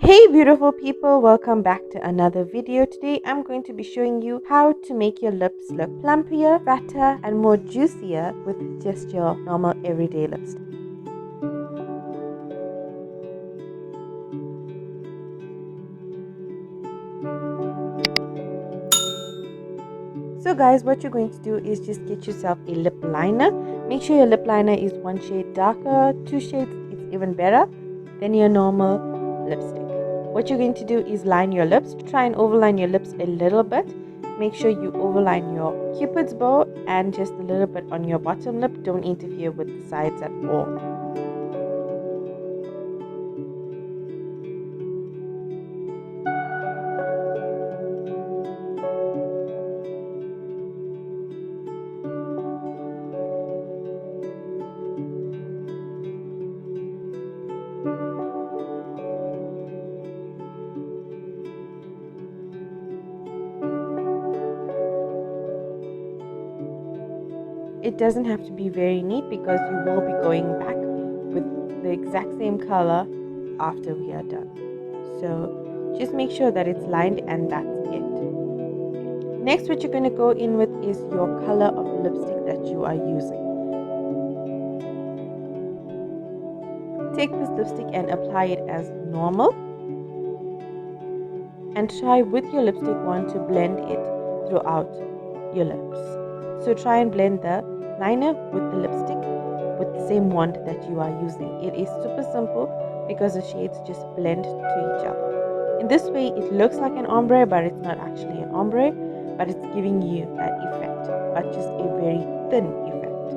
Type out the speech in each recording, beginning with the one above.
Hey beautiful people, welcome back to another video. Today I'm going to be showing you how to make your lips look plumpier, fatter and more juicier with just your normal everyday lipstick. So guys, what you're going to do is just get yourself a lip liner. Make sure your lip liner is one shade darker, 2 shades it's even better than your normal lipstick. What you're going to do is line your lips. Try and overline your lips a little bit. Make sure you overline your cupid's bow and just a little bit on your bottom lip. Don't interfere with the sides at all. It doesn't have to be very neat because you will be going back with the exact same color after we are done. So just make sure that it's lined and that's it. Next, what you're going to go in with is your color of lipstick that you are using. Take this lipstick and apply it as normal. And try with your lipstick wand to blend it throughout your lips. So try and blend the liner with the lipstick with the same wand that you are using. It is super simple because the shades just blend to each other. In this way, it looks like an ombre, but it's not actually an ombre, but it's giving you that effect, but just a very thin effect.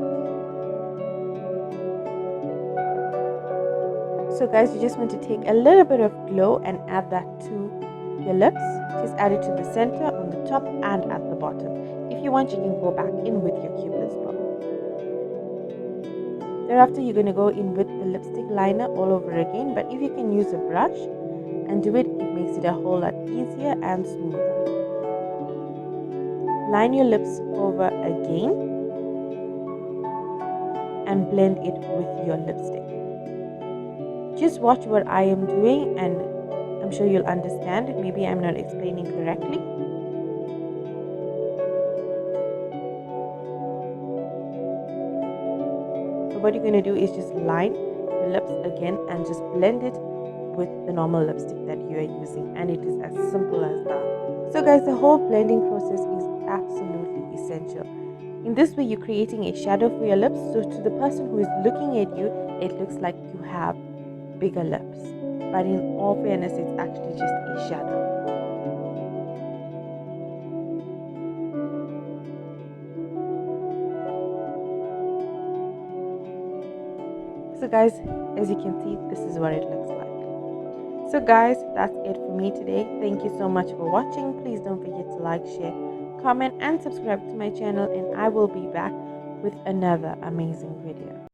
So guys, you just want to take a little bit of glow and add that to your lips. Just add it to the center, on the top and at the bottom. If you want, you can go back in with your cupid's bow. Thereafter, you're going to go in with the lipstick liner all over again, but if you can use a brush and do it, it makes it a whole lot easier and smoother. Line your lips over again and blend it with your lipstick. Just watch what I am doing and I'm sure you'll understand. Maybe I'm not explaining correctly. So what you're going to do is just line your lips again and just blend it with the normal lipstick that you are using, and it is as simple as that. So guys, the whole blending process is absolutely essential. In this way, you're creating a shadow for your lips, so to the person who is looking at you, it looks like you have bigger lips, but in all fairness, it's actually just a shadow. So guys, as you can see, this is what it looks like. So guys, that's it for me today. Thank you so much for watching. Please don't forget to like, share, comment and subscribe to my channel, and I will be back with another amazing video.